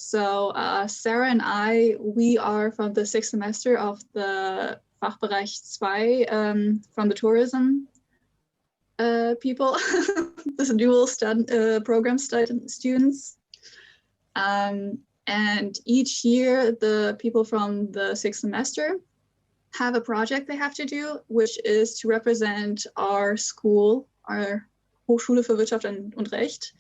So Sarah and we are from the 6th semester of the Fachbereich 2 from the tourism people, this dual program students. And each year, the people from the 6th semester have a project they have to do, which is to represent our school, our Hochschule für Wirtschaft und Recht,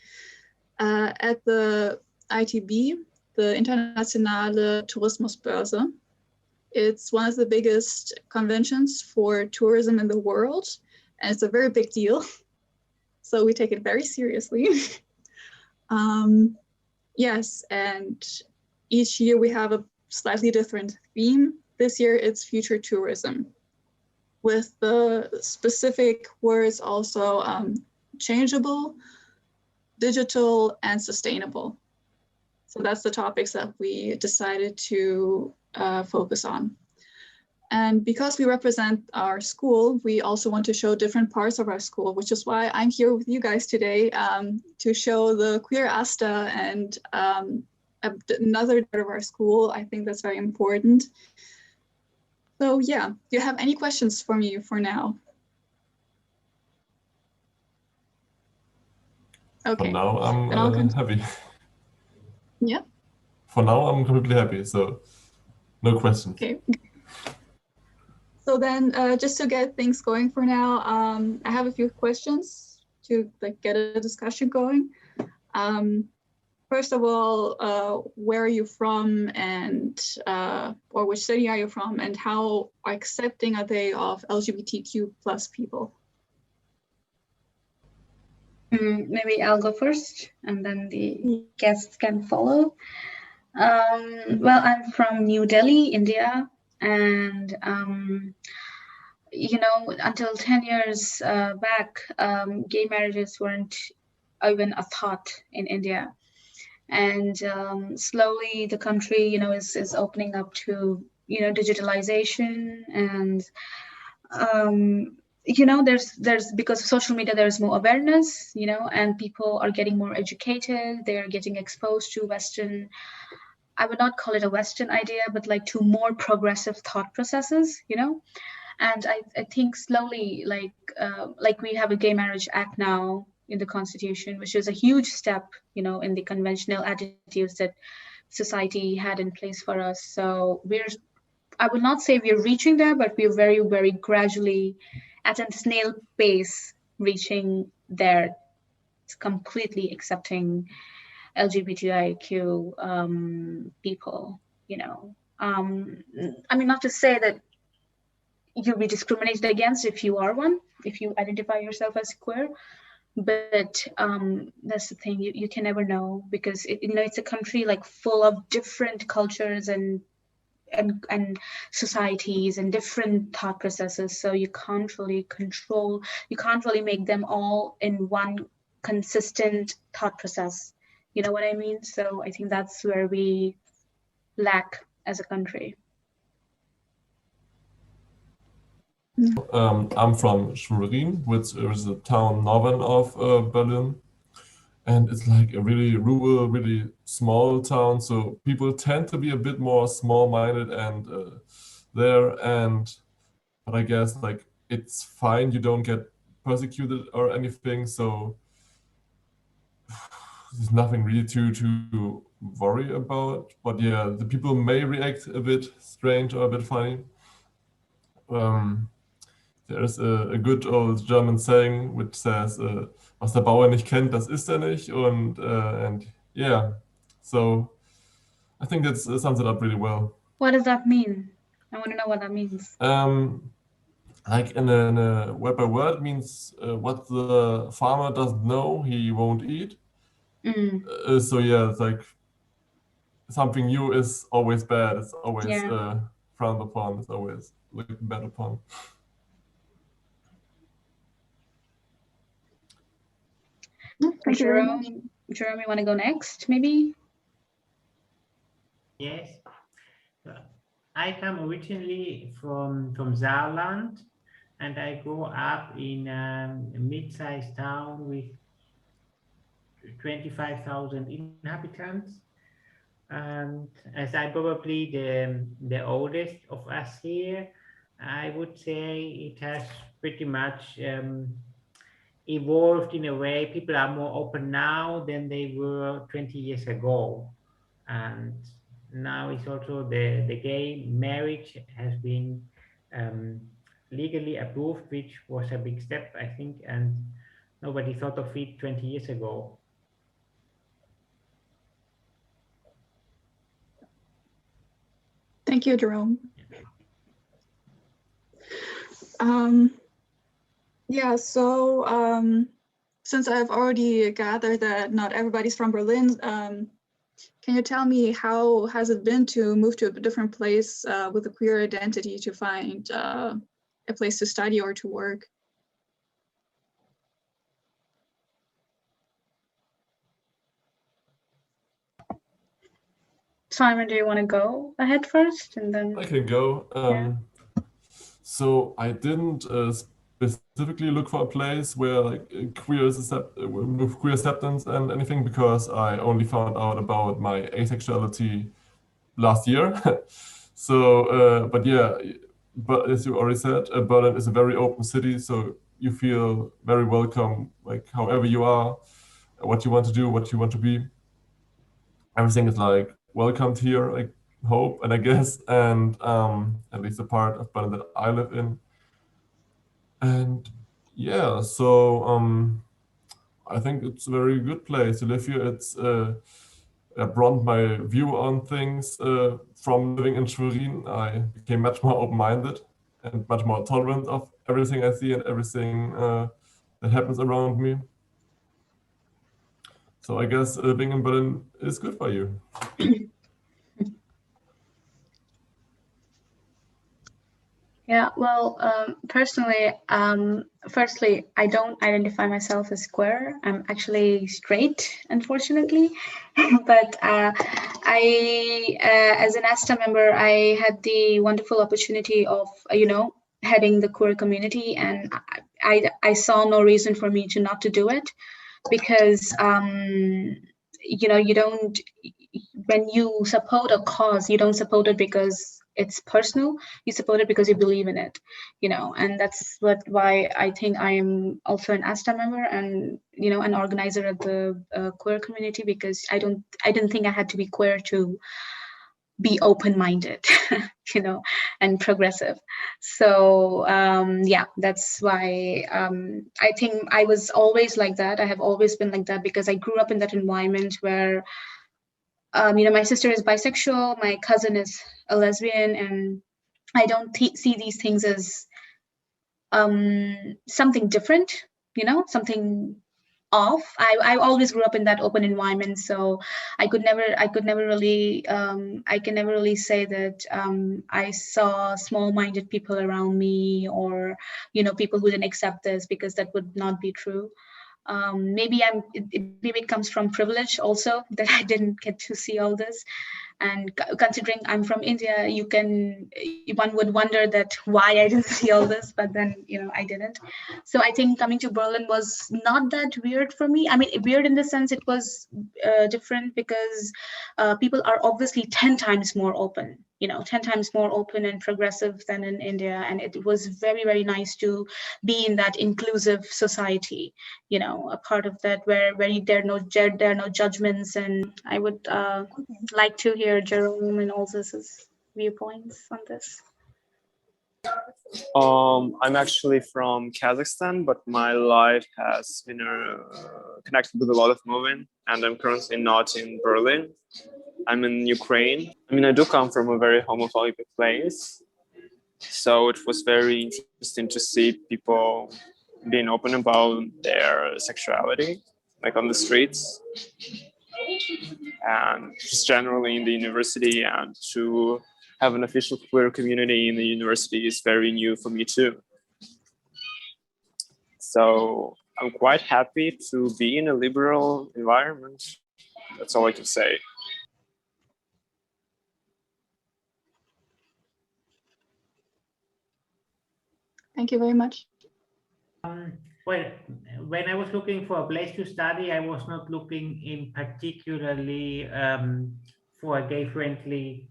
at the ITB, the Internationale Tourismusbörse. It's one of the biggest conventions for tourism in the world, and it's a very big deal. So we take it very seriously. Yes, and each year we have a slightly different theme. This year it's future tourism, with the specific words also changeable, digital, and sustainable. So that's the topics that we decided to focus on. And because we represent our school, we also want to show different parts of our school, which is why I'm here with you guys today to show the queer AStA and another part of our school. I think that's very important. So yeah, do you have any questions for me for now? Okay. For now, I'm happy. Yeah. For now, I'm completely happy, so no questions. Okay. So then, just to get things going for now, I have a few questions to get a discussion going. First of all, where are you from, and or which city are you from, and how accepting are they of LGBTQ+ people? Maybe I'll go first, and then the guests can follow. Well, I'm from New Delhi, India, and you know, until 10 years back, gay marriages weren't even a thought in India. And slowly the country, you know, is opening up to, you know, digitalization, and you know, there's because of social media, there's more awareness, you know, and people are getting more educated. They're getting exposed to Western, I would not call it a Western idea, but like to more progressive thought processes, you know. And I think slowly, like we have a Gay Marriage Act now in the Constitution, which is a huge step, you know, in the conventional attitudes that society had in place for us. So I would not say we're reaching there, but we're very, very gradually at a snail pace reaching there. It's completely accepting LGBTIQ people, you know. I mean, not to say that you'll be discriminated against if you are one, if you identify yourself as queer, but that's the thing, you can never know, because you know, it's a country like full of different cultures and societies and different thought processes, so you can't really control, you can't really make them all in one consistent thought process, you know what I mean? So I think that's where we lack as a country. I'm from Schwerin, which is a town northern of Berlin. And it's like a really rural, really small town. So people tend to be a bit more small-minded and but I guess like it's fine. You don't get persecuted or anything. So there's nothing really to worry about. But yeah, the people may react a bit strange or a bit funny. There's a good old German saying which says, was der Bauer nicht kennt, das isst er nicht. And yeah, so I think that sums it up really well. What does that mean? I want to know what that means. Like in a word by word means what the farmer doesn't know, he won't eat. So yeah, it's like something new is always bad. It's always frowned upon. It's always looked bad upon. Jerome, you want to go next, maybe? Yes. I come originally from Saarland, and I grew up in a mid-sized town with 25,000 inhabitants. And as I'm probably the oldest of us here, I would say it has pretty much evolved in a way. People are more open now than they were 20 years ago. And now it's also the gay marriage has been legally approved, which was a big step, I think, and nobody thought of it 20 years ago. Thank you, Jerome. Yeah, so since I've already gathered that not everybody's from Berlin, can you tell me how has it been to move to a different place with a queer identity to find a place to study or to work? Simon, do you want to go ahead first, and then I can go. So I didn't specifically look for a place where like queer acceptance and anything, because I only found out about my asexuality last year. So, but yeah, but as you already said, Berlin is a very open city, so you feel very welcome, like however you are, what you want to do, what you want to be. Everything is like welcomed here, I hope, and I guess, and at least the part of Berlin that I live in. And yeah, so I think it's a very good place to live here. It's broadened my view on things. From living in Schwerin, I became much more open-minded and much more tolerant of everything I see and everything that happens around me. So I guess being in Berlin is good for you. Yeah, well, personally, firstly, I don't identify myself as queer. I'm actually straight, unfortunately. But I, as an AStA member, I had the wonderful opportunity of, heading the queer community, and I saw no reason for me to not to do it, because you don't, when you support a cause, you don't support it because it's personal, you support it because you believe in it, and that's why I think I am also an AStA member and an organizer of the queer community, because I didn't think I had to be queer to be open-minded, and progressive. So yeah, that's why I think I was always like that. I have always been like that because I grew up in that environment where my sister is bisexual, my cousin is a lesbian, and I don't see these things as something different, something off. I always grew up in that open environment, so I can never really say that I saw small-minded people around me, or people who didn't accept this, because that would not be true. Maybe it comes from privilege also, that I didn't get to see all this. And considering I'm from India, one would wonder that why I didn't see all this, but then I didn't. So I think coming to Berlin was not that weird for me. I mean, weird in the sense it was different, because people are obviously 10 times more open, 10 times more open and progressive than in India, and it was very, very nice to be in that inclusive society, a part of that where there are no judgments. And I would like to hear Jerome and all this viewpoints on this. I'm actually from Kazakhstan, but my life has been connected with a lot of moving, and I'm currently not in Berlin. I'm in Ukraine. I mean, I do come from a very homophobic place, so it was very interesting to see people being open about their sexuality, like on the streets, and just generally in the university, and to have an official queer community in the university is very new for me too. So I'm quite happy to be in a liberal environment. That's all I can say. Thank you very much. Well, when I was looking for a place to study, I was not looking in particularly for a gay-friendly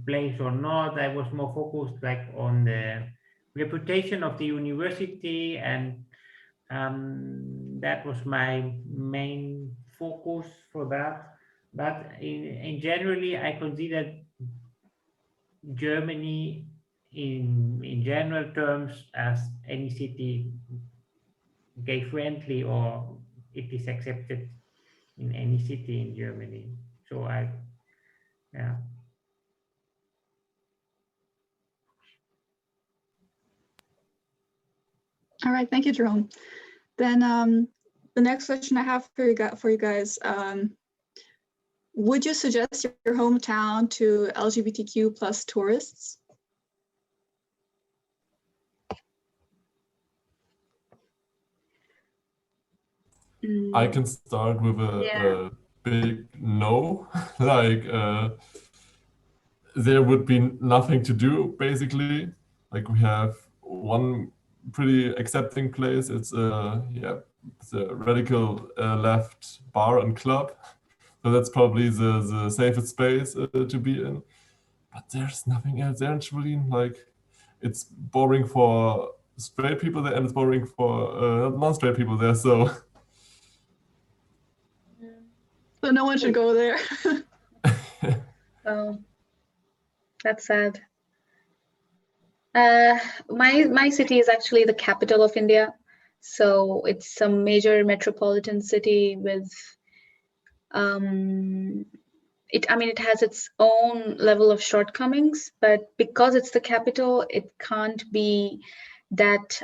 place or not. I was more focused like on the reputation of the university, and that was my main focus for that. But in generally, I consider Germany in general terms as any city gay-friendly, or it is accepted in any city in Germany. So yeah. All right, thank you, Jerome. Then the next question I have for you guys, would you suggest your hometown to LGBTQ plus tourists? I can start with a big no. Like there would be nothing to do, basically. Like we have one pretty accepting place. It's it's a radical left bar and club. So that's probably the safest space to be in. But there's nothing else there in Schwerin. Like it's boring for straight people there, and it's boring for non-straight people there. So no one should go there. Oh, that's sad. My city is actually the capital of India, so it's a major metropolitan city with it has its own level of shortcomings, but because it's the capital, it can't be that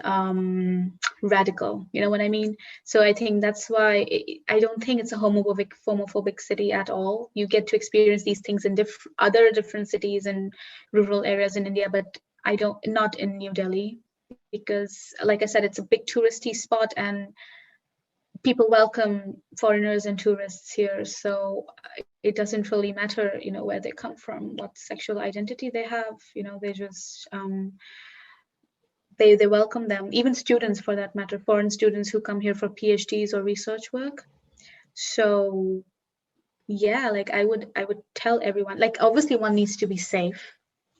radical, you know what I mean? So I think that's why I don't think it's a homophobic city at all. You get to experience these things in other different cities and rural areas in India, but not in New Delhi, because like I said, it's a big touristy spot and people welcome foreigners and tourists here. So it doesn't really matter, you know, where they come from, what sexual identity they have, you know, they just they welcome them, even students for that matter, foreign students who come here for PhDs or research work. So yeah, like I would tell everyone, like obviously one needs to be safe,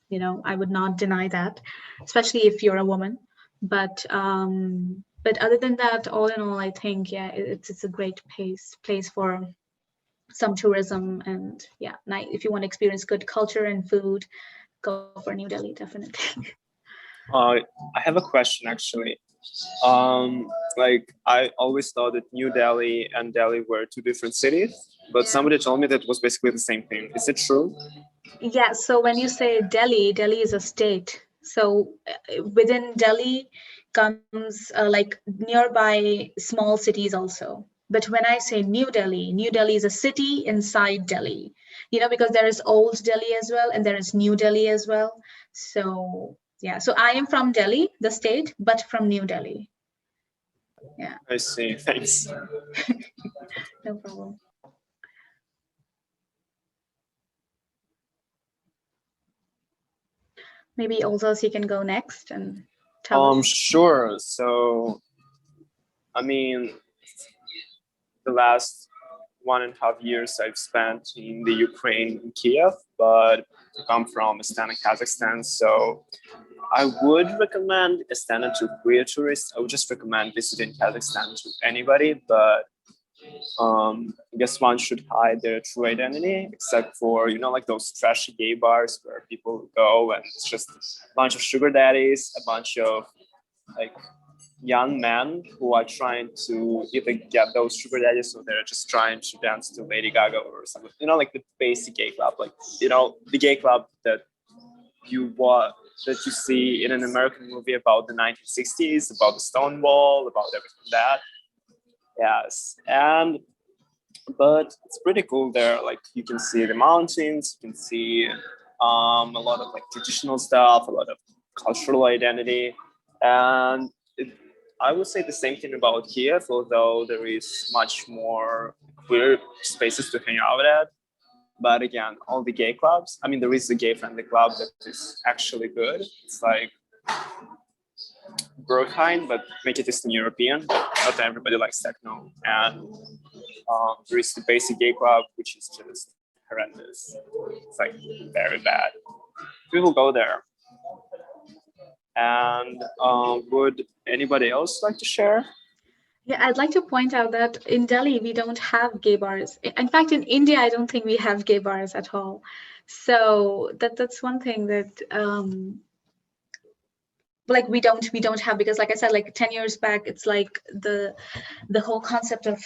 you know, I would not deny that, especially if you're a woman, but other than that, all in all, I think it's a great place for some tourism, and if you want to experience good culture and food, go for New Delhi, definitely. I have a question actually. Like I always thought that New Delhi and Delhi were two different cities, but somebody told me that it was basically the same thing. Is it true? Yeah, so when you say Delhi is a state. So within Delhi comes like nearby small cities also. But when I say New Delhi is a city inside Delhi, you know, because there is Old Delhi as well, and there is New Delhi as well. So yeah, so I am from Delhi, the state, but from New Delhi. Yeah. I see, thanks. No problem. Maybe also you can go next and tell us. Sure. So, I mean, the last 1.5 years I've spent in the Ukraine, in Kiev, but I come from AStA, Kazakhstan. So I would recommend AStA to queer tourists. I would just recommend visiting Kazakhstan to anybody, but I guess one should hide their true identity, except for, you know, like those trashy gay bars where people go and it's just a bunch of sugar daddies, a bunch of like young men who are trying to either get those sugar daddies, or they're just trying to dance to Lady Gaga or something, you know, like the basic gay club, like, you know, the gay club that you see in an American movie about the 1960s, about the Stonewall, about everything that. Yes, but it's pretty cool there. Like you can see the mountains, you can see a lot of like traditional stuff, a lot of cultural identity, and I would say the same thing about Kiev, although there is much more queer spaces to hang out at. But again, all the gay clubs, I mean, there is a gay-friendly club that is actually good. It's like Brookhain, but make it Eastern European. Not everybody likes techno. And there is the basic gay club, which is just horrendous. It's like very bad. People go there. And would anybody else like to share? Yeah, I'd like to point out that in Delhi, we don't have gay bars. In fact, in India, I don't think we have gay bars at all. So that's one thing that like we don't have, because like I said, like 10 years back, it's like the whole concept of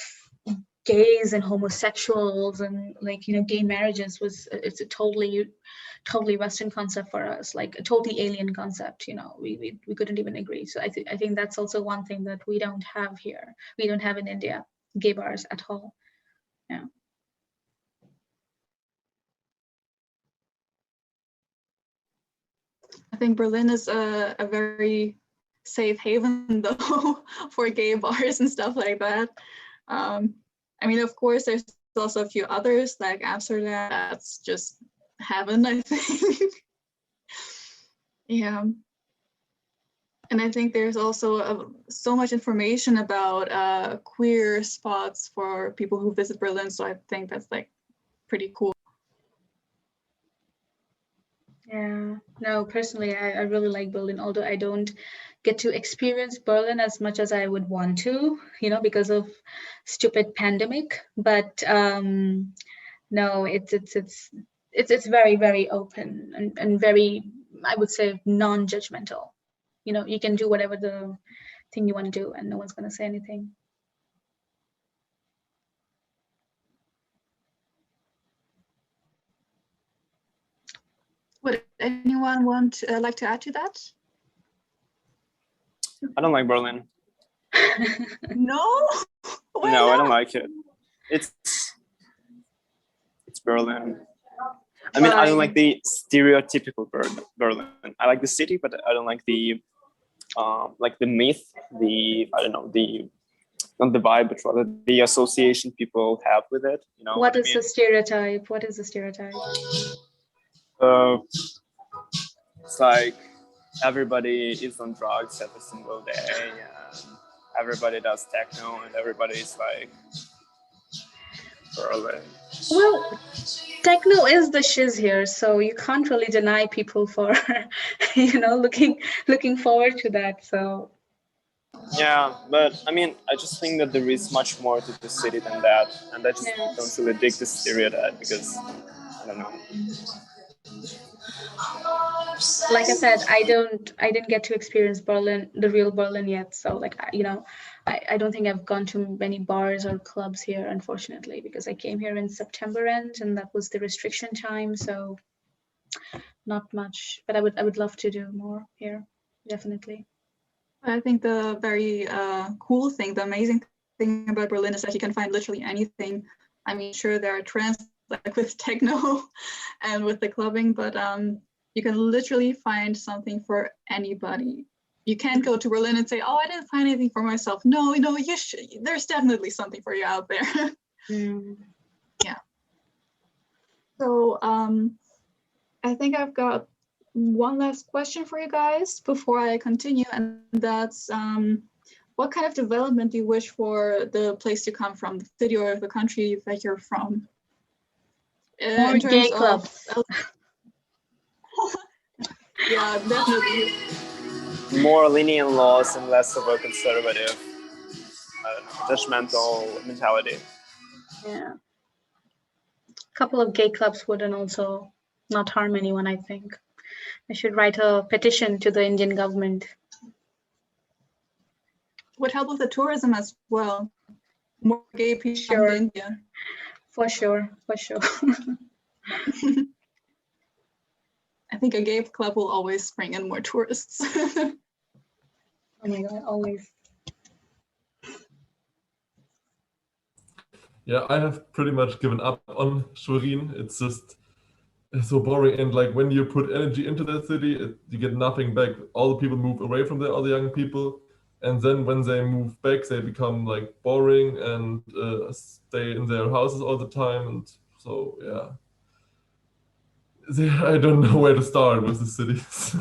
gays and homosexuals and like, you know, gay marriages it's a totally Western concept for us, like a totally alien concept. You know, we couldn't even agree. So I think that's also one thing that we don't have here. We don't have in India gay bars at all. Yeah. I think Berlin is a very safe haven though for gay bars and stuff like that. I mean, of course, there's also a few others like Amsterdam. That's just heaven, I think. Yeah. And I think there's also so much information about queer spots for people who visit Berlin. So I think that's like pretty cool. Yeah, no, personally, I really like Berlin, although I don't get to experience Berlin as much as I would want to, you know, because of stupid pandemic. But no, it's very, very open and very, I would say, non-judgmental. You know, you can do whatever the thing you want to do and no one's going to say anything. Would anyone like to add to that? I don't like Berlin. No? Why No, not? I don't like it. It's Berlin. I mean, I don't like the stereotypical Berlin. I like the city, but I don't like the myth, I don't know, not the vibe, but rather the association people have with it. You know what I is mean? the stereotype? What is the stereotype? It's like everybody is on drugs every single day, and everybody does techno, and everybody's like Berlin. Well, techno is the shiz here, so you can't really deny people for, you know, looking forward to that. So yeah, but I mean, I just think that there is much more to the city than that, and I just don't really dig the stereotype because I don't know. like I said, I didn't get to experience Berlin, the real Berlin yet. So like, you know, I don't think I've gone to many bars or clubs here, unfortunately, because I came here in September end and that was the restriction time. So not much, but I would love to do more here, definitely. I think the very cool thing, the amazing thing about Berlin is that you can find literally anything. I mean, sure, there are trends like with techno and with the clubbing, but you can literally find something for anybody. You can't go to Berlin and say, "Oh, I didn't find anything for myself." No, you should. There's definitely something for you out there. Yeah. So I think I've got one last question for you guys before I continue, and that's what kind of development do you wish for the place to come from, the city or the country that you're from? More gay clubs. Yeah, definitely. More lenient laws and less of a conservative, I don't know, judgmental mentality. Yeah. A couple of gay clubs wouldn't also not harm anyone, I think. I should write a petition to the Indian government. Would help with the tourism as well. More gay people come to India. For sure, for sure. I think a gay club will always bring in more tourists. Oh my God, always. Yeah, I have pretty much given up on Schwerin. It's just so boring. And like when you put energy into that city, you get nothing back. All the people move away from there, all the young people. And then when they move back, they become like boring and stay in their houses all the time. And so, yeah. I don't know where to start with the cities.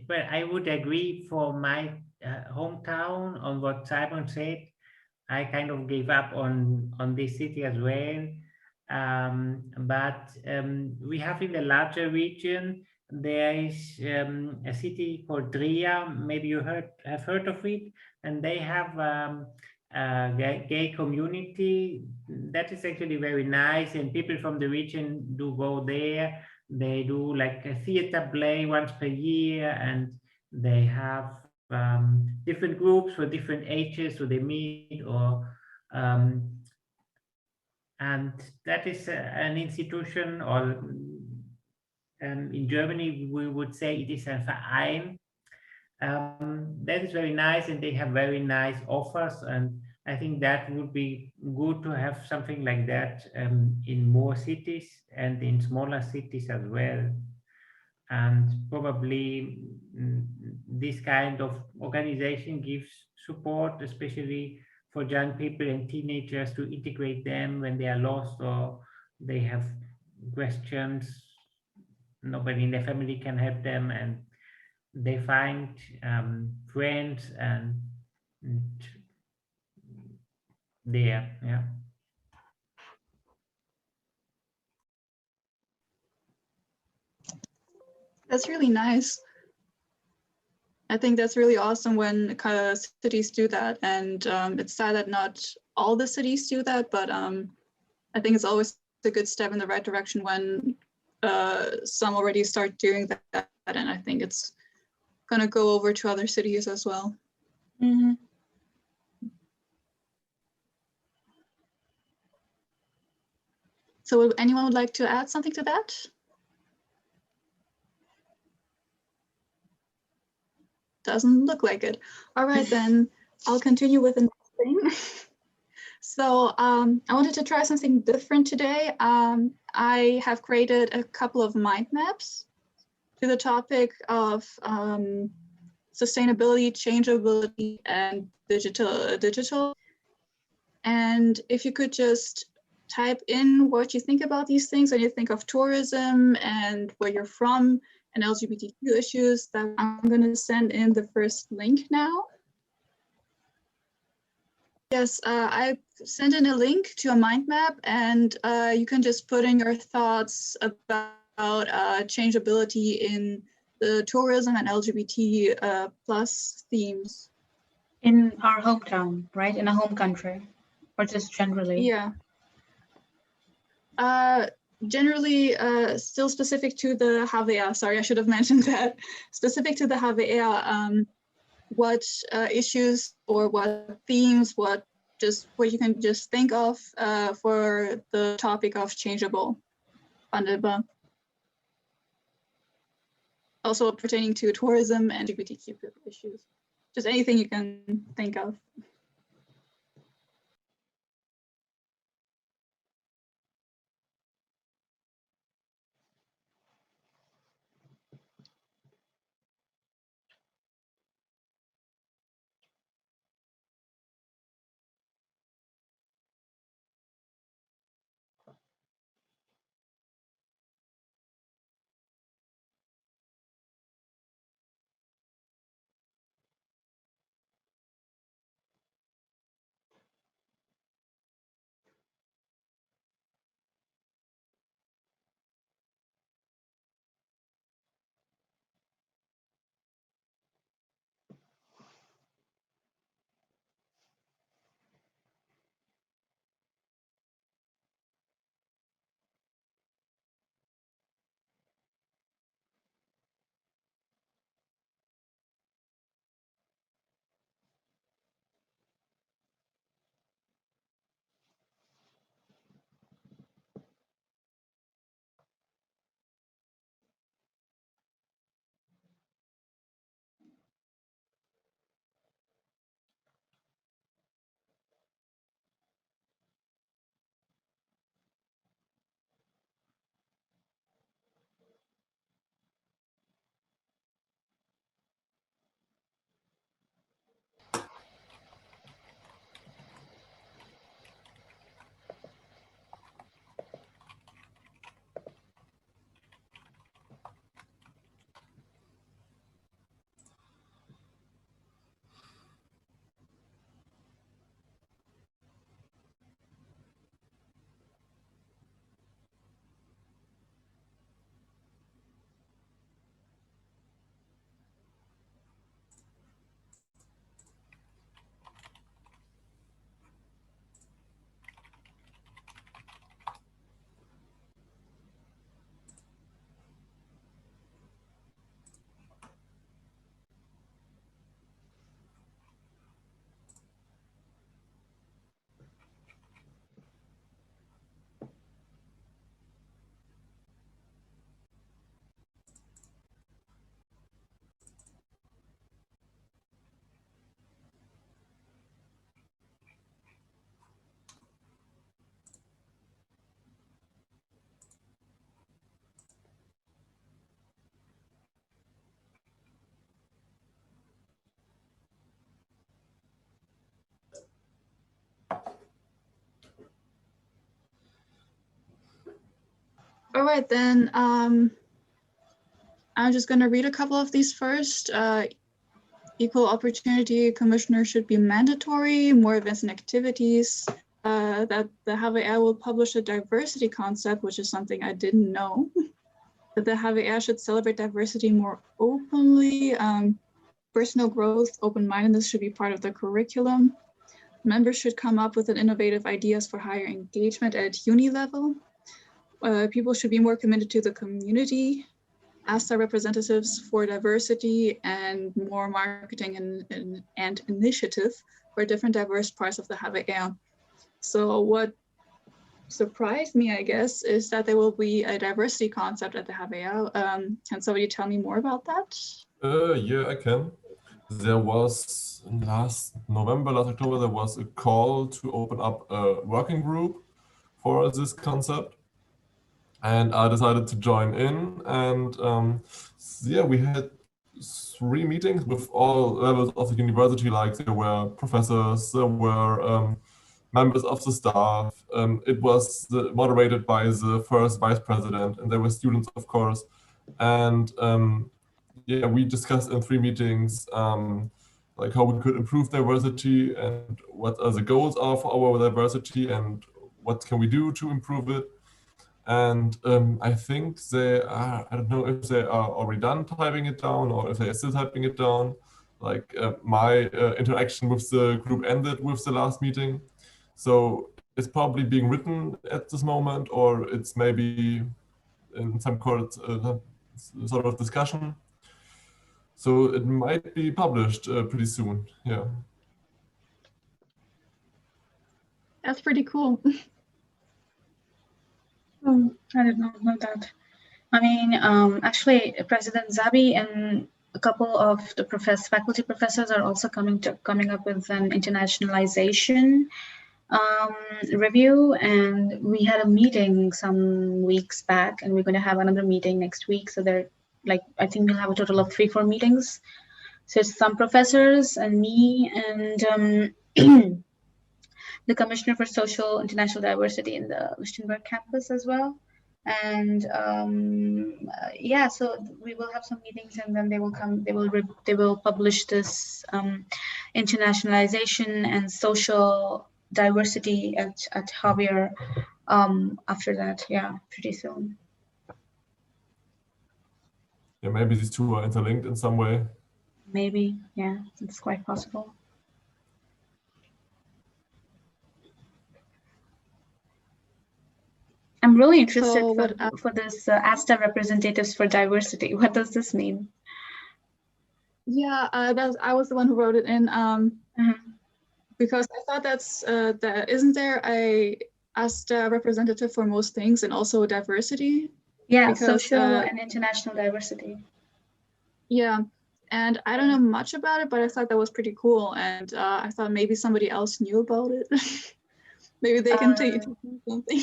Well, I would agree for my hometown on what Simon said. I kind of gave up on this city as well. But we have in the larger region, there is a city called Dria. Maybe you have heard of it, and they have a gay community that is actually very nice, and people from the region do go there. They do like a theater play once per year, and they have different groups for different ages, so they meet, or and that is an institution, or in Germany we would say it is a Verein. That is very nice, and they have very nice offers, and I think that would be good to have something like that in more cities and in smaller cities as well. And probably this kind of organization gives support, especially for young people and teenagers, to integrate them when they are lost or they have questions. Nobody in their family can help them, and they find friends and there, yeah. That's really nice. I think that's really awesome when cities do that, and it's sad that not all the cities do that, but I think it's always a good step in the right direction when some already start doing that, and I think it's gonna go over to other cities as well. Mm-hmm. So would anyone like to add something to that? Doesn't look like it. All right, then I'll continue with the next thing. So I wanted to try something different today. I have created a couple of mind maps to the topic of sustainability, changeability, and digital. And if you could just type in what you think about these things when you think of tourism and where you're from and LGBTQ issues, that I'm going to send in the first link now. Yes, I sent in a link to a mind map, and you can just put in your thoughts about changeability in the tourism and LGBT plus themes. In our hometown, right? In a home country, or just generally? Yeah. Generally, still specific to the HVA. Sorry, I should have mentioned that. Specific to the HVA, what issues or what themes, what you can just think of for the topic of changeable. Also pertaining to tourism and LGBTQ issues. Just anything you can think of. All right, then I'm just going to read a couple of these first. Equal opportunity commissioner should be mandatory, more events and activities. That the HVR will publish a diversity concept, which is something I didn't know. That the HVR should celebrate diversity more openly. Personal growth, open-mindedness should be part of the curriculum. Members should come up with innovative ideas for higher engagement at uni level. People should be more committed to the community. AStA representatives for diversity and more marketing and initiative for different diverse parts of the HVR. So what surprised me, I guess, is that there will be a diversity concept at the HVR. Can somebody tell me more about that? Yeah, I can. There was last October, there was a call to open up a working group for this concept. And I decided to join in, and yeah, we had 3 meetings with all levels of the university. Like there were professors, there were members of the staff. It was moderated by the first vice president, and there were students, of course. And yeah, we discussed in 3 meetings like how we could improve diversity and what the goals are for our diversity and what can we do to improve it. And I think they are, I don't know if they are already done typing it down or if they are still typing it down. Like my interaction with the group ended with the last meeting. So it's probably being written at this moment, or it's maybe in some sort of discussion. So it might be published pretty soon, yeah. That's pretty cool. Oh, I did not know that. I mean, actually, President Zabi and a couple of the faculty professors are also coming up with an internationalization review, and we had a meeting some weeks back, and we're going to have another meeting next week. So they're like, I think we'll have a total of 3-4 meetings. So it's some professors and me and the Commissioner for Social International Diversity in the Lichtenberg campus as well. And yeah, so we will have some meetings, and then they will publish this internationalization and social diversity at Javier after that, yeah, pretty soon. Yeah, maybe these two are interlinked in some way. Maybe, yeah, it's quite possible. I'm really interested for this AStA representatives for diversity. What does this mean? Yeah, I was the one who wrote it in because I thought that isn't there a AStA representative for most things and also diversity? Yeah, because, social and international diversity. Yeah, and I don't know much about it, but I thought that was pretty cool, and I thought maybe somebody else knew about it. Maybe they can tell you something.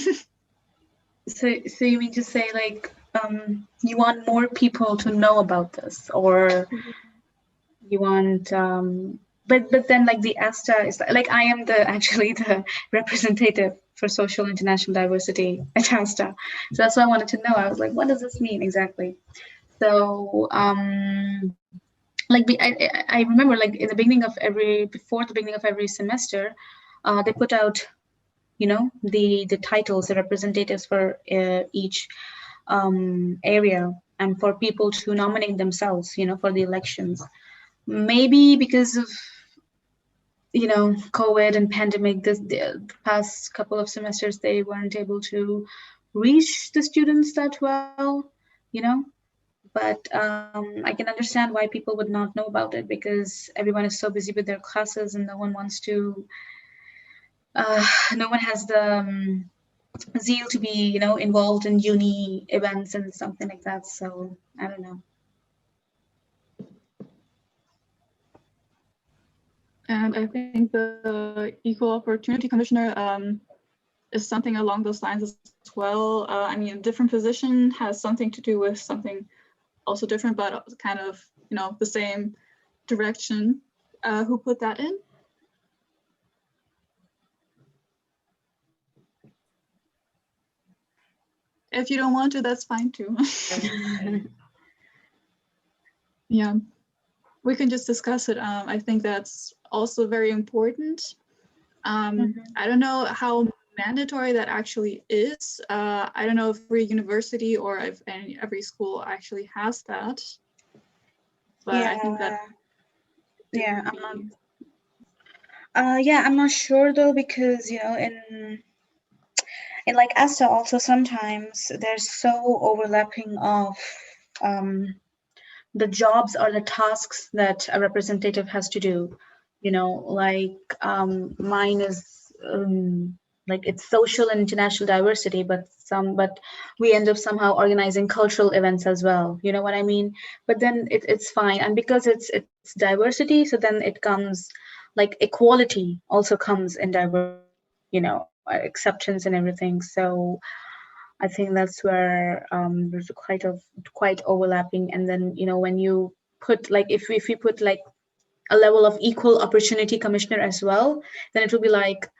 So you mean to say, like, you want more people to know about this, or you want, but then like the AStA is like I am actually the representative for social international diversity at AStA. So that's why I wanted to know. I was like, what does this mean exactly? So like I remember, like in the beginning of before the beginning of every semester, they put out, you know, the titles, the representatives for each area, and for people to nominate themselves, you know, for the elections. Maybe because of, you know, COVID and pandemic, the past couple of semesters, they weren't able to reach the students that well, you know. But I can understand why people would not know about it, because everyone is so busy with their classes and no one wants to, no one has the zeal to be, you know, involved in uni events and something like that. So I don't know. And I think the Equal Opportunity Commissioner is something along those lines as well. I mean, a different position has something to do with something also different, but kind of, you know, the same direction. Who put that in? If you don't want to, that's fine too. Yeah, we can just discuss it. I think that's also very important. I don't know how mandatory that actually is. I don't know if every university or if every school actually has that. But Yeah. I think that Yeah, I'm not sure though, because in like AStA also sometimes there's so overlapping of the jobs or the tasks that a representative has to do. Like mine is like it's social and international diversity, but we end up somehow organizing cultural events as well. You know what I mean? But then it's fine, and because it's diversity, so then it comes like equality also comes in diversity, acceptance and everything. So I think that's where there's quite overlapping. And then when you put like if we put like a level of equal opportunity commissioner as well, then it will be like,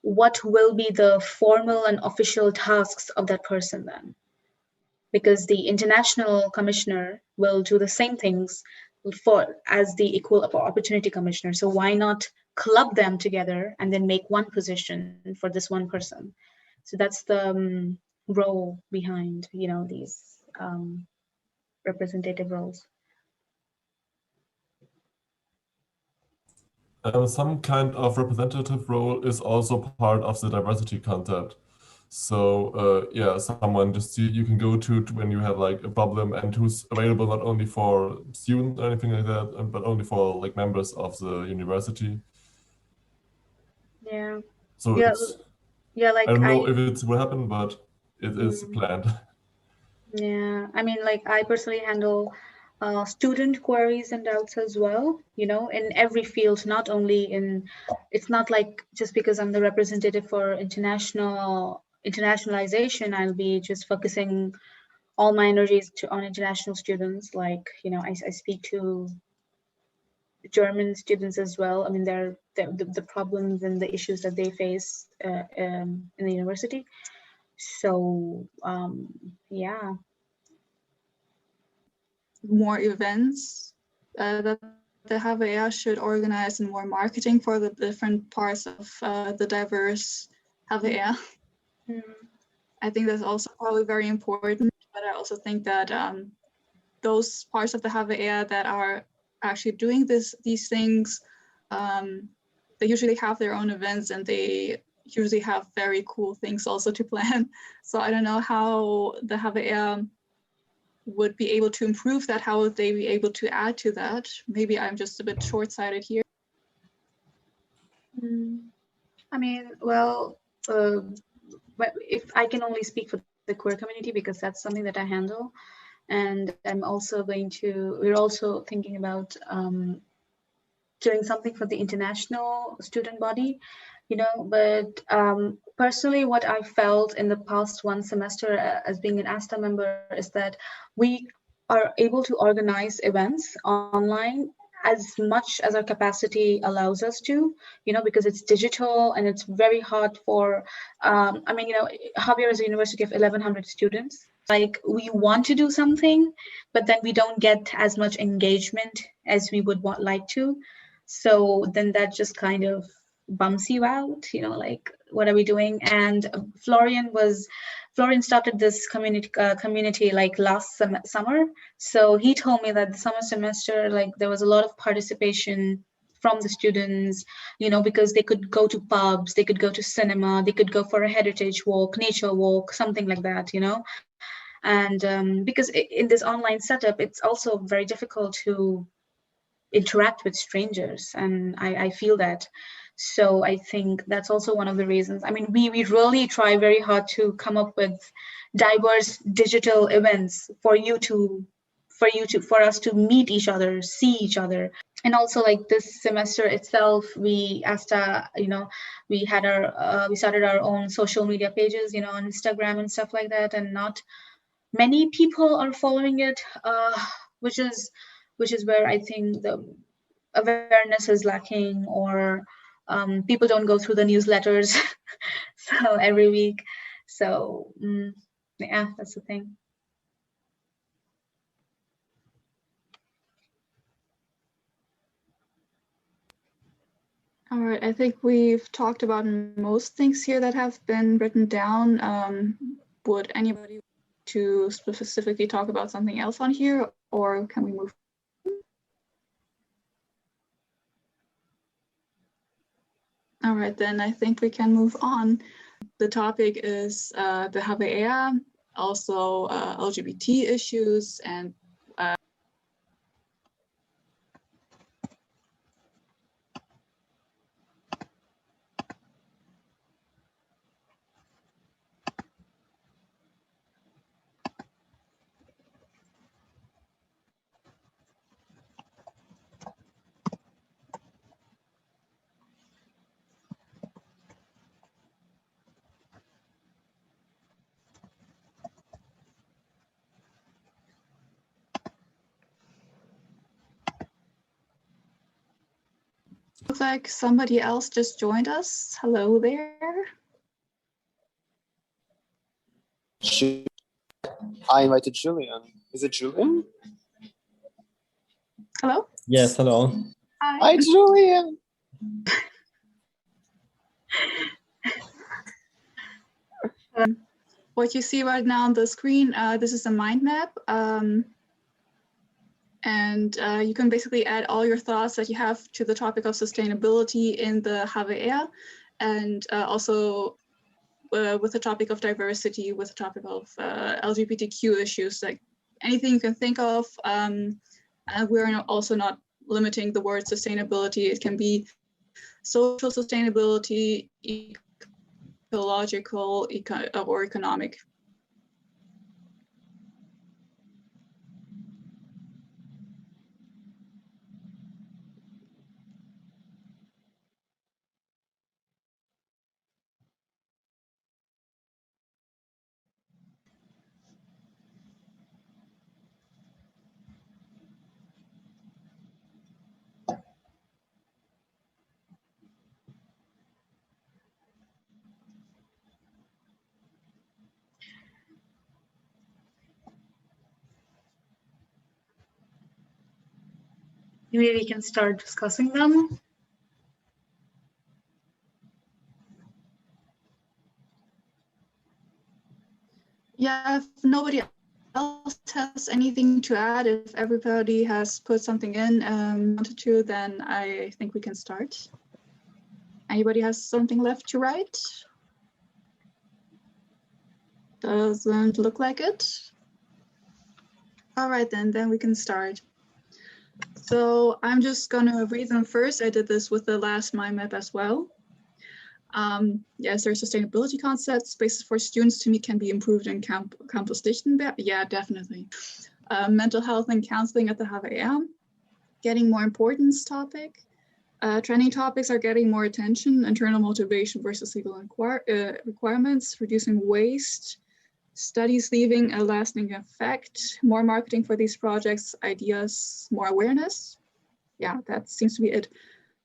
what will be the formal and official tasks of that person then? Because the international commissioner will do the same things as the equal opportunity commissioner. So why not club them together and then make one position for this one person? So that's the role behind these representative roles. Some kind of representative role is also part of the diversity concept. So yeah, someone just you can go to when you have like a problem, and who's available not only for students or anything like that, but only for like members of the university. Yeah. So yeah, it's, yeah. Like I don't know if it will happen, but it is planned. Yeah, I mean, like I personally handle student queries and doubts as well, in every field, not only it's not like just because I'm the representative for internationalization, I'll be just focusing all my energies on international students. Like, I speak to German students as well. I mean, the problems and the issues that they face in the university. So, yeah. More events that the HVA should organize, and more marketing for the different parts of the diverse HVA. I think that's also probably very important, but I also think that those parts of the HVA that are actually doing these things, they usually have their own events, and they usually have very cool things also to plan. So I don't know how the HVA would be able to improve that. How would they be able to add to that? Maybe I'm just a bit short-sighted here. I mean, well, but if I can only speak for the queer community, because that's something that I handle, and we're also thinking about doing something for the international student body, but personally what I felt in the past one semester as being an AStA member is that we are able to organize events online as much as our capacity allows us to, because it's digital and it's very hard for, Javier is a university of 1,100 students. Like we want to do something, but then we don't get as much engagement as we would like to. So then that just kind of bumps you out, like what are we doing? And Florian started this community like last summer. So he told me that the summer semester, like there was a lot of participation from the students, because they could go to pubs, they could go to cinema, they could go for a heritage walk, nature walk, something like that, And because in this online setup, it's also very difficult to interact with strangers, and I feel that. So I think that's also one of the reasons. I mean, we really try very hard to come up with diverse digital events for us to meet each other, see each other. And also like this semester itself, we we started our own social media pages, on Instagram and stuff like that, and not many people are following it, which is where I think the awareness is lacking, or people don't go through the newsletters so every week. So Yeah, that's the thing. All right, I think we've talked about most things here that have been written down. Would anybody like to specifically talk about something else on here, or can we move? All right, then I think we can move on. The topic is the HVR, also LGBT issues and looks like somebody else just joined us. Hello there. I invited Julian. Is it Julian? Hello? Yes, hello. Hi, Julian. What you see right now on the screen, this is a mind map. And you can basically add all your thoughts that you have to the topic of sustainability in the HVR, and also with the topic of diversity, with the topic of LGBTQ issues, like anything you can think of. And we're also not limiting the word sustainability. It can be social sustainability, ecological, or economic. Maybe we can start discussing them. Yeah, if nobody else has anything to add, if everybody has put something in wanted to, then I think we can start. Anybody has something left to write? Doesn't look like it. All right, then we can start. So I'm just gonna read them first. I did this with the last mind map as well. Yes, there are sustainability concepts. Spaces for students to meet can be improved in campus Lichtenberg. Yeah, definitely. Mental health and counseling at the HVR. Getting more importance topic. Trending topics are getting more attention. Internal motivation versus legal requirements. Reducing waste. Studies leaving a lasting effect. More marketing for these projects. Ideas. More awareness. Yeah, that seems to be it.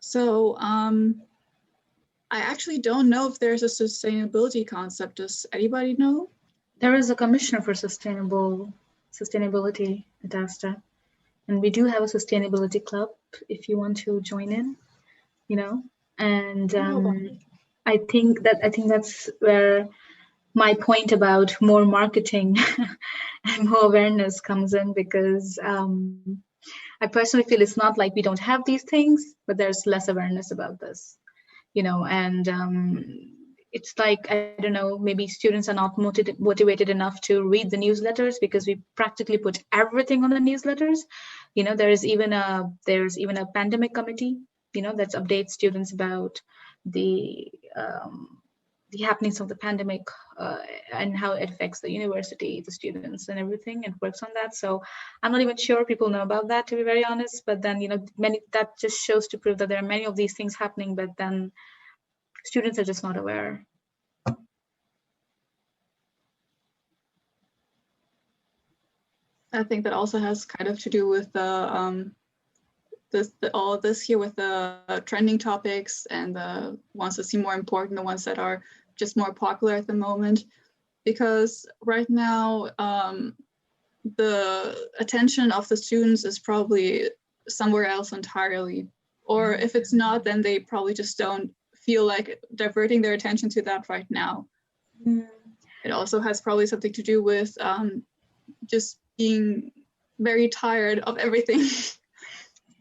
So I actually don't know if there's a sustainability concept. Does anybody know? There is a commissioner for sustainability at AStA, and we do have a sustainability club if you want to join in, you know. And I think that's where my point about more marketing and more awareness comes in, because I personally feel it's not like we don't have these things, but there's less awareness about this. You know, and it's like, I don't know, maybe students are not motivated enough to read the newsletters, because we practically put everything on the newsletters. You know, there's even a pandemic committee, you know, that updates students about the happenings of the pandemic and how it affects the university, the students and everything, and works on that. So I'm not even sure people know about that, to be very honest. But then, you know, that just shows to prove that there are many of these things happening, but then students are just not aware. I think that also has kind of to do with all of this here with the trending topics and the ones that seem more important, the ones that are just more popular at the moment. because right now the attention of the students is probably somewhere else entirely. Or if it's not, then they probably just don't feel like diverting their attention to that right now. It also has probably something to do with just being very tired of everything,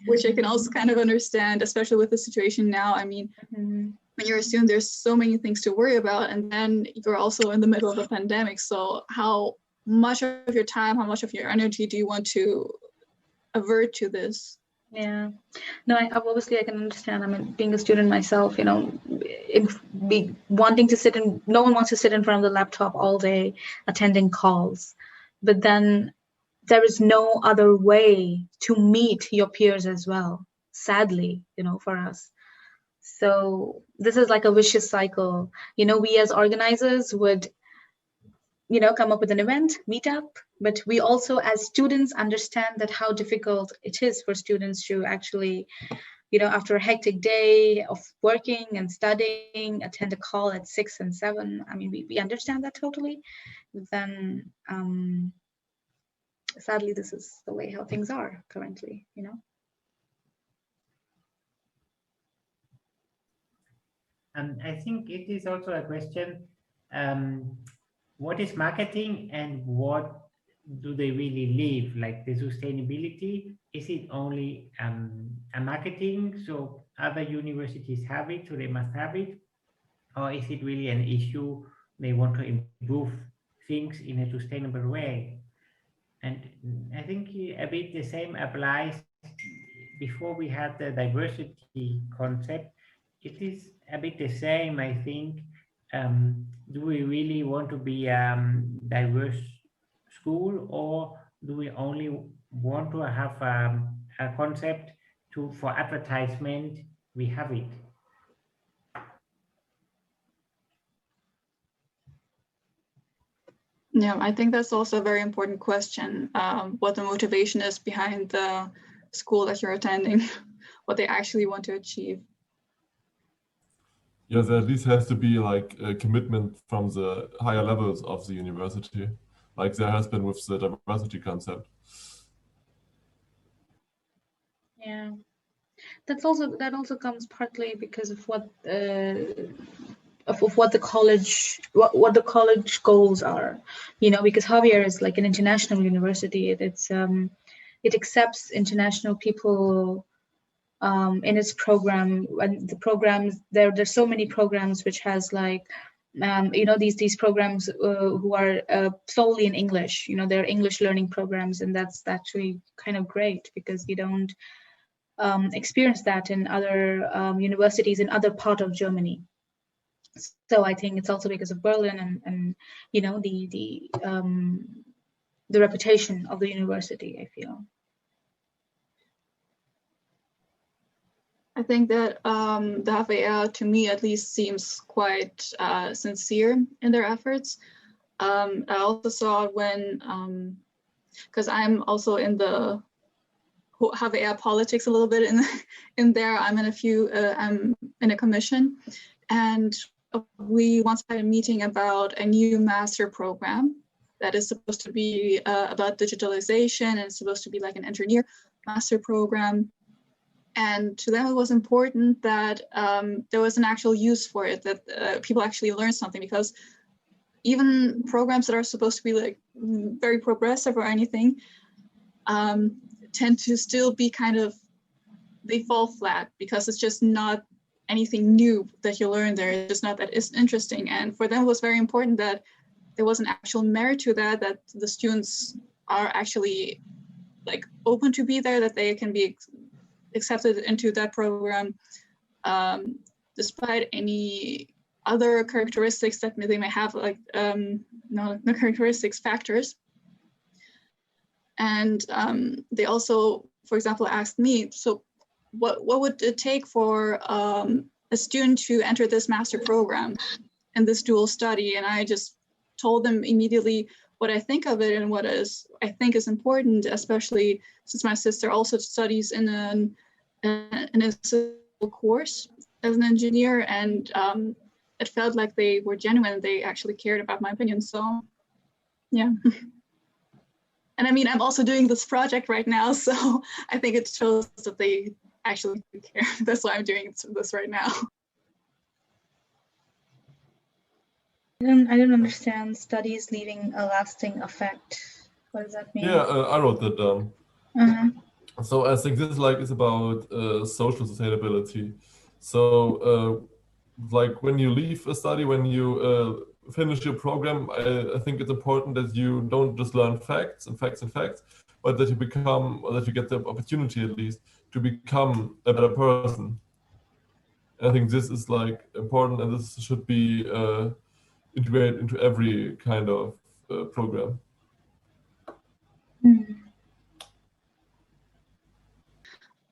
which I can also kind of understand, especially with the situation now. I mean, when you're a student, there's so many things to worry about, and then you're also in the middle of a pandemic. So how much of your time, how much of your energy do you want to avert to this? Yeah, no, obviously I can understand. I mean, being a student myself, you know, wanting to sit in, no one wants to sit in front of the laptop all day attending calls, but then there is no other way to meet your peers as well, sadly, you know, for us. So this is like a vicious cycle. You know, we as organizers would, you know, come up with an event, meet up, but we also as students understand that how difficult it is for students to actually, you know, after a hectic day of working and studying, attend a call at 6 and 7. I mean, we understand that totally. But then sadly, this is the way how things are currently, you know. I think it is also a question, what is marketing and what do they really live? Like the sustainability, is it only a marketing, so other universities have it, so they must have it? Or is it really an issue, they want to improve things in a sustainable way? And I think a bit the same applies. Before we had the diversity concept, it is a bit the same, I think. Do we really want to be a diverse school, or do we only want to have a concept for advertisement? We have it. Yeah, I think that's also a very important question, what the motivation is behind the school that you're attending, what they actually want to achieve. Yeah, there at least has to be like a commitment from the higher levels of the university, like there has been with the diversity concept. Yeah, that also comes partly because of what of what the college goals are, you know, because Javier is like an international university. It accepts international people in its program, and the programs there's so many programs which has like you know, these programs who are solely in English, you know, they're English learning programs, and that's actually kind of great because you don't experience that in other universities in other part of Germany. So I think it's also because of Berlin and you know, the reputation of the university, I feel. I think that the HVA, to me at least, seems quite sincere in their efforts. I also saw when, because I'm also in the HVA politics a little bit in there. I'm in a few, I'm in a commission, and we once had a meeting about a new master program that is supposed to be about digitalization, and it's supposed to be like an engineer master program. And to them, it was important that there was an actual use for it, that people actually learn something, because even programs that are supposed to be like very progressive or anything tend to still be kind of, they fall flat because it's just not anything new that you learn there. It's just not that it's interesting. And for them, it was very important that there was an actual merit to that, that the students are actually like open to be there, that they can be accepted into that program, despite any other characteristics that they may have, like no characteristics, factors. And they also, for example, asked me, so what would it take for a student to enter this master program and this dual study? And I just told them immediately what I think of it and what I think is important, especially since my sister also studies in a civil course as an engineer, and it felt like they were genuine. They actually cared about my opinion. So yeah. And I mean, I'm also doing this project right now, so I think it shows that they actually do care. That's why I'm doing this right now. I don't understand studies leaving a lasting effect. What does that mean? Yeah, I wrote that down. So I think this is about social sustainability. So like when you leave a study, when you finish your program, I think it's important that you don't just learn facts, but that you become, or that you get the opportunity at least to become a better person. And I think this is like important, and this should be integrated into every kind of program.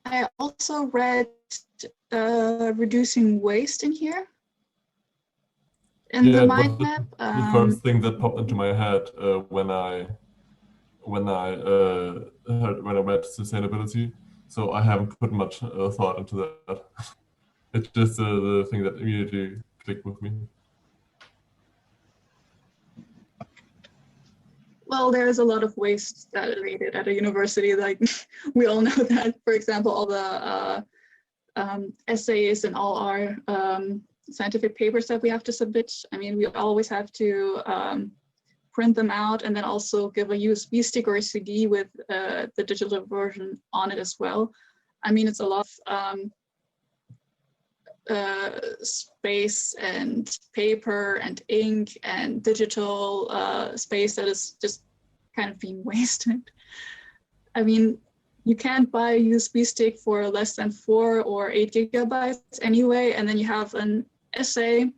I also read reducing waste in here. In the mind map. The first thing that popped into my head when I read sustainability. So I haven't put much thought into that. It's just the thing that immediately clicked with me. Well, there's a lot of waste that is created at a university. Like we all know that. For example, all the essays and all our scientific papers that we have to submit. I mean, we always have to print them out and then also give a USB stick or a CD with the digital version on it as well. I mean, it's a lot of space and paper and ink and digital space that is just kind of being wasted. I mean, you can't buy a USB stick for less than 4 or 8 gigabytes anyway, and then you have an essay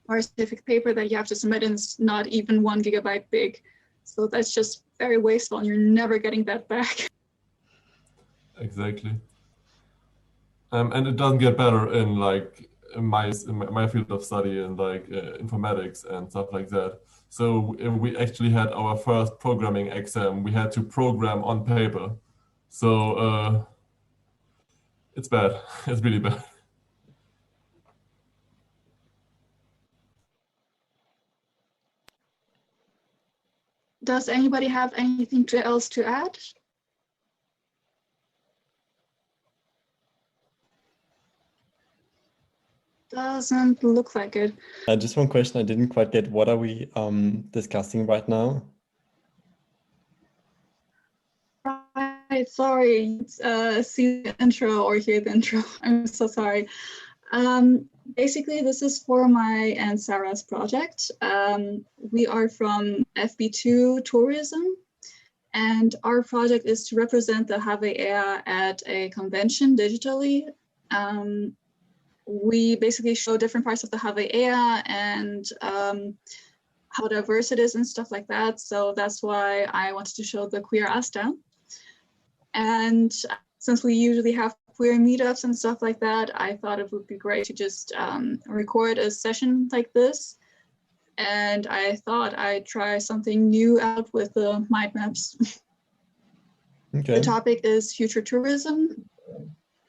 or a scientific paper that you have to submit, and it's not even 1 gigabyte big. So that's just very wasteful, and you're never getting that back. Exactly. And it doesn't get better in like in my field of study in like informatics and stuff like that. So we actually had our first programming exam. We had to program on paper. So it's bad. It's really bad. Does anybody have anything else to add? Doesn't look like it. Just one question I didn't quite get. What are we discussing right now? Right, sorry. See the intro or hear the intro. I'm so sorry. Basically, this is for my and Sarah's project. We are from FB2 Tourism, and our project is to represent the HVR at a convention digitally. We basically show different parts of the HVR and how diverse it is and stuff like that. So that's why I wanted to show the queer AStA. And since we usually have queer meetups and stuff like that, I thought it would be great to just record a session like this. And I thought I'd try something new out with the mind maps. Okay. The topic is future tourism.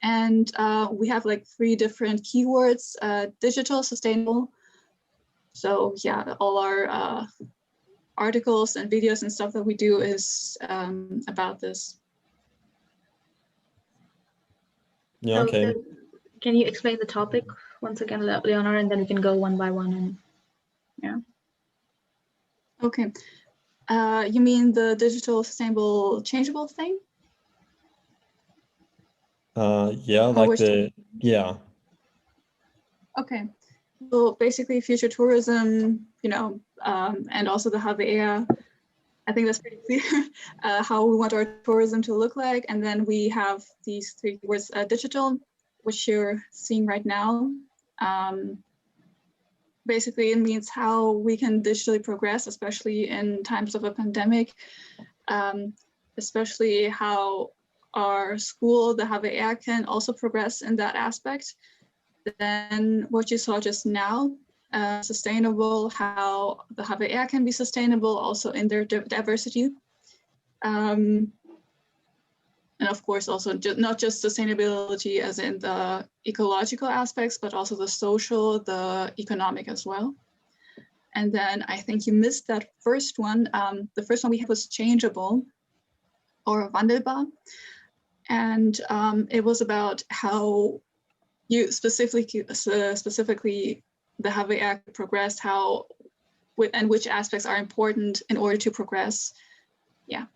And we have like 3 different keywords: digital, sustainable. So yeah, all our articles and videos and stuff that we do is about this. Yeah, okay. So, can you explain the topic once again, Leonor, and then we can go one by one? And yeah. Okay. You mean the digital, sustainable, changeable thing? Yeah, like the, yeah. Okay. So basically future tourism, you know, and also the HVR, I think that's pretty clear, how we want our tourism to look like. And then we have these 3 words, digital, which you're seeing right now. Basically, it means how we can digitally progress, especially in times of a pandemic, especially how our school, the HVR, can also progress in that aspect. Then what you saw just now, sustainable, how the HVR can be sustainable also in their diversity. And of course, also not just sustainability as in the ecological aspects, but also the social, the economic as well. And then I think you missed that first one. The first one we had was changeable or wandelbar. And it was about how you specifically the HWR progressed, and which aspects are important in order to progress. Yeah.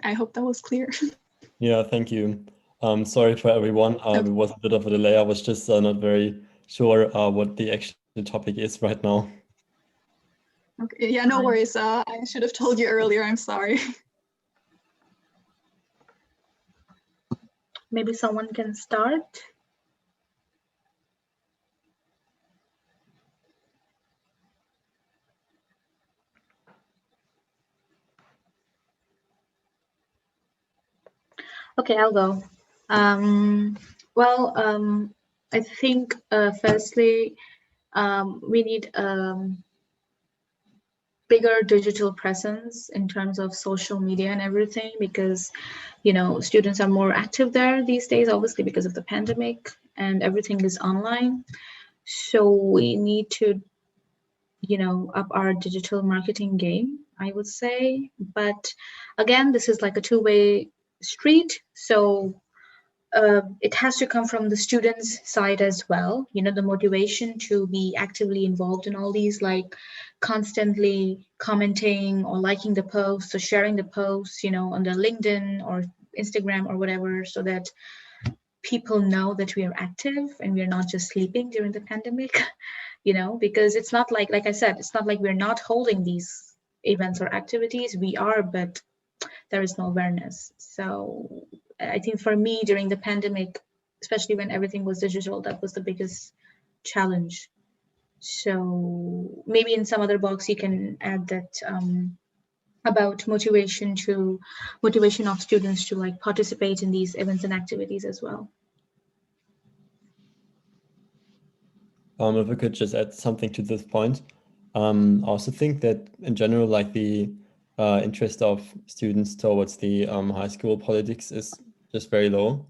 I hope that was clear. Yeah, thank you. Sorry for everyone. It was a bit of a delay. I was just not very sure what the actual topic is right now. Okay, yeah, no worries. I should have told you earlier. I'm sorry. Maybe someone can start. Okay, I'll go. I think firstly, we need bigger digital presence in terms of social media and everything, because students are more active there these days, obviously because of the pandemic and everything is online. So we need to up our digital marketing game, I would say. But again, this is like a two-way street, so it has to come from the students' side as well. The motivation to be actively involved in all these, like constantly commenting or liking the posts or sharing the posts, on their LinkedIn or Instagram or whatever, so that people know that we are active and we're not just sleeping during the pandemic, because it's not like I said, it's not like we're not holding these events or activities. We are, but there is no awareness. So I think for me during the pandemic, especially when everything was digital, that was the biggest challenge. So maybe in some other box you can add that about motivation of students to like participate in these events and activities as well. If we could just add something to this point, I also think that in general, like the interest of students towards the high school politics is just very low.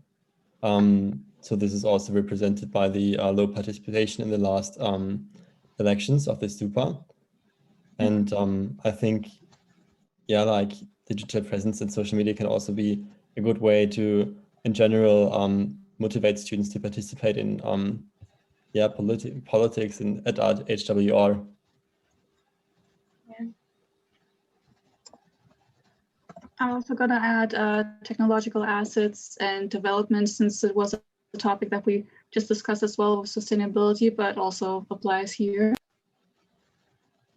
So this is also represented by the low participation in the last elections of the STUPA. And I think, yeah, like digital presence and social media can also be a good way to, in general, motivate students to participate in politics and at HWR. Yeah. I'm also going to add technological assets and development, since it was a topic that we just discussed as well with sustainability, but also applies here.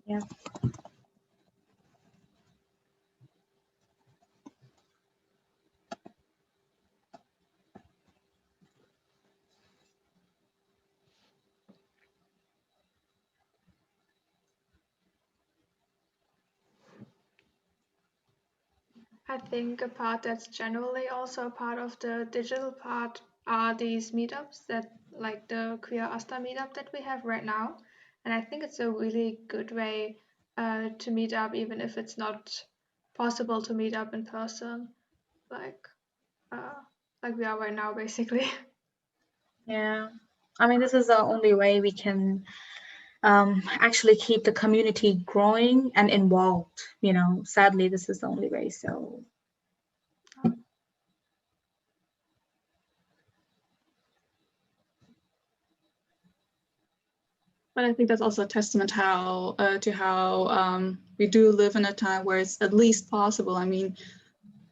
Yeah. I think a part that's generally also a part of the digital part are these meetups that, like the queer AStA meetup that we have right now. And I think it's a really good way to meet up, even if it's not possible to meet up in person, like we are right now, basically. Yeah, I mean, this is the only way we can actually keep the community growing and involved. Sadly, this is the only way. So. But I think that's also a testament to how we do live in a time where it's at least possible. I mean,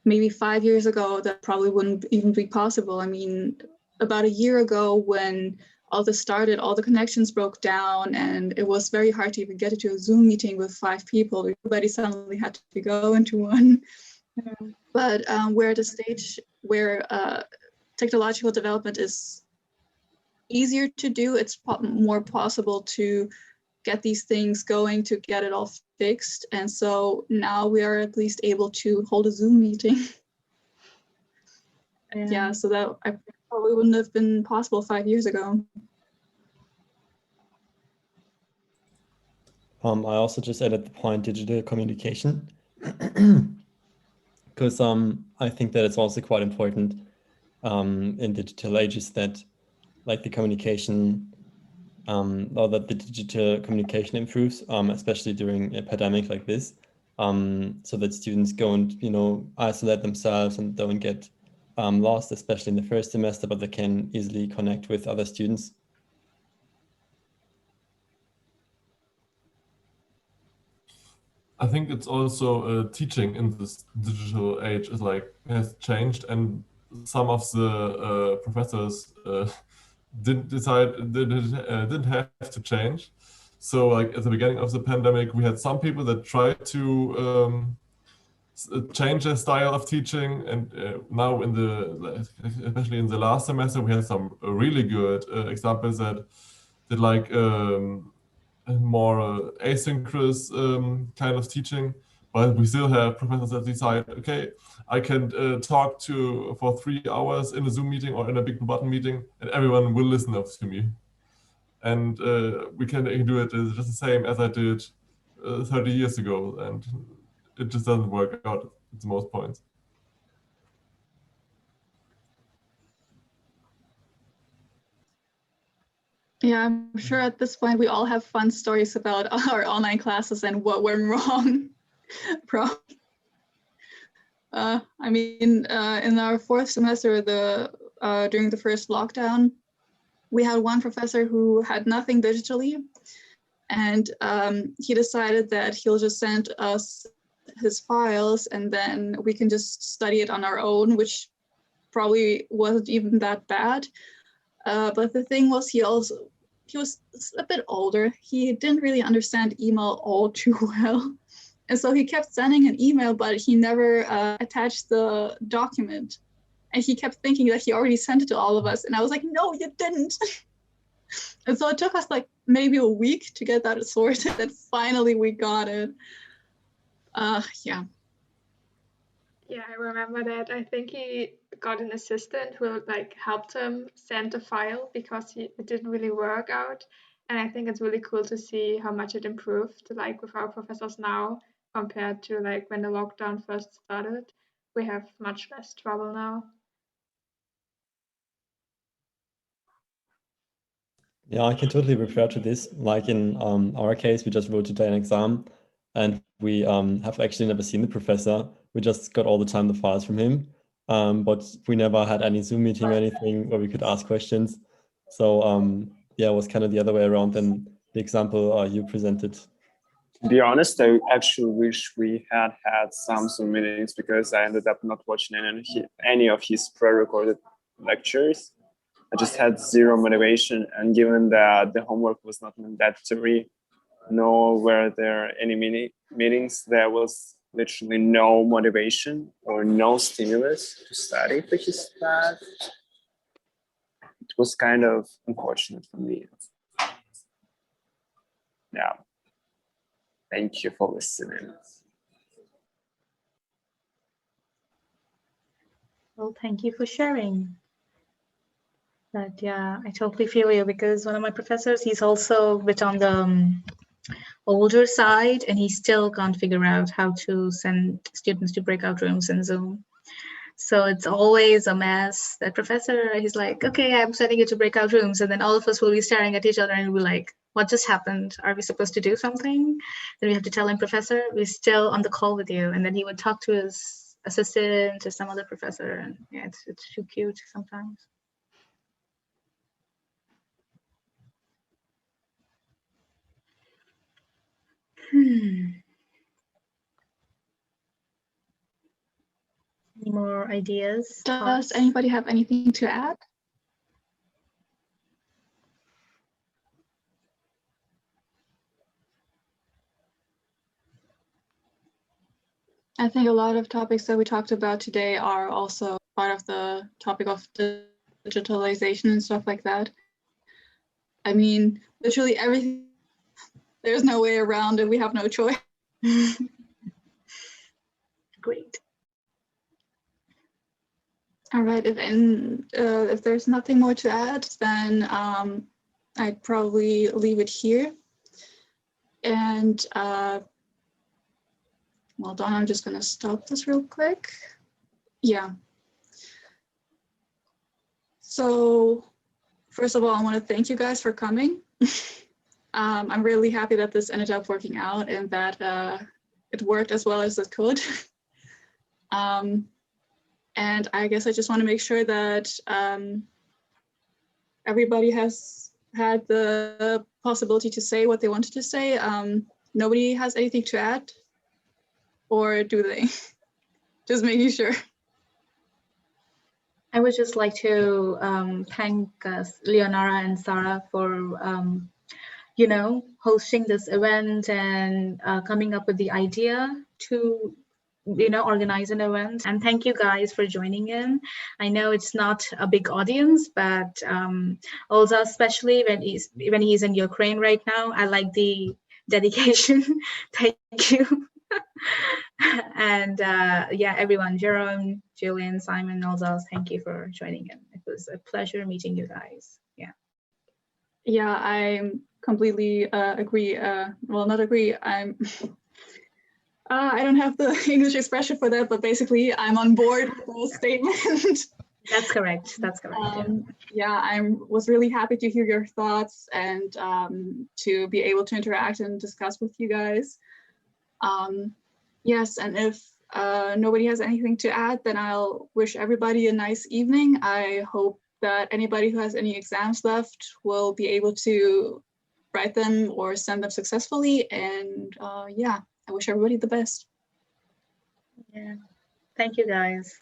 maybe 5 years ago, that probably wouldn't even be possible. I mean, about a year ago when all this started, all the connections broke down and it was very hard to even get into a Zoom meeting with 5 people. Everybody suddenly had to go into one. Yeah. But we're at a stage where technological development is easier to do. It's more possible to get these things going, to get it all fixed. And so now we are at least able to hold a Zoom meeting. Yeah, so that I probably wouldn't have been possible 5 years ago. I also just added the point digital communication. because I think that it's also quite important in digital ages that like the communication or that the digital communication improves, especially during a pandemic like this, so that students don't, isolate themselves and don't get lost, especially in the first semester, but they can easily connect with other students. I think it's also teaching in this digital age has changed, and some of the professors didn't have to change. So like at the beginning of the pandemic, we had some people that tried to change their style of teaching, and now especially in the last semester, we had some really good examples that did like more asynchronous kind of teaching, but we still have professors that decide, okay, I can talk for 3 hours in a Zoom meeting or in a big button meeting, and everyone will listen up to me. And we can do it just the same as I did 30 years ago, and it just doesn't work out at the most points. Yeah, I'm sure at this point we all have fun stories about our online classes and what went wrong. I mean, in our 4th semester, during the first lockdown, we had one professor who had nothing digitally, and he decided that he'll just send us his files and then we can just study it on our own, which probably wasn't even that bad. But the thing was, he was a bit older. He didn't really understand email all too well. And so he kept sending an email, but he never attached the document. And he kept thinking that he already sent it to all of us. And I was like, no, you didn't. And so it took us like maybe a week to get that sorted. And finally we got it. Yeah. Yeah, I remember that. I think he got an assistant who like helped him send a file because it didn't really work out. And I think it's really cool to see how much it improved, like with our professors now compared to like when the lockdown first started. We have much less trouble now. Yeah, I can totally refer to this. Like in our case, we just wrote today an exam, and we have actually never seen the professor. We just got all the time the files from him, but we never had any Zoom meeting or anything where we could ask questions. So yeah, it was kind of the other way around than the example you presented. To be honest, I actually wish we had some Zoom meetings because I ended up not watching any of his pre-recorded lectures. I just had zero motivation, and given that the homework was not mandatory, nor were there any meetings, there was literally no motivation or no stimulus to study for his class. It was kind of unfortunate for me. Yeah. Thank you for listening. Well, thank you for sharing. But yeah, I totally feel you because one of my professors, he's also a bit on the older side, and he still can't figure out how to send students to breakout rooms in Zoom. So it's always a mess. That professor, he's like, okay, I'm sending you to breakout rooms. And then all of us will be staring at each other and we'll be like, what just happened? Are we supposed to do something? Then we have to tell him, professor, we're still on the call with you. And then he would talk to his assistant or some other professor. And yeah, it's too cute sometimes. Any more ideas? Does anybody have anything to add? I think a lot of topics that we talked about today are also part of the topic of digitalization and stuff like that. I mean, literally everything, there's no way around it. We have no choice. Great. All right, if there's nothing more to add, then I'd probably leave it here. And Hold on, I'm just going to stop this real quick. Yeah. So first of all, I want to thank you guys for coming. I'm really happy that this ended up working out and that it worked as well as it could. And I guess I just want to make sure that everybody has had the possibility to say what they wanted to say. Nobody has anything to add, or do they? Just making sure. I would just like to thank Leonora and Sarah for, hosting this event and coming up with the idea to, organize an event. And thank you guys for joining in. I know it's not a big audience, but also especially when he's in Ukraine right now, I like the dedication. Thank you. And everyone, Jerome, Julian, Simon, also thank you for joining in. It was a pleasure meeting you guys. Yeah, I completely agree. Well, not agree. I don't have the English expression for that, but basically I'm on board with the statement. That's correct. I was really happy to hear your thoughts and to be able to interact and discuss with you guys. Yes, and if nobody has anything to add, then I'll wish everybody a nice evening. I hope that anybody who has any exams left will be able to write them or send them successfully. And I wish everybody the best. Yeah, thank you guys.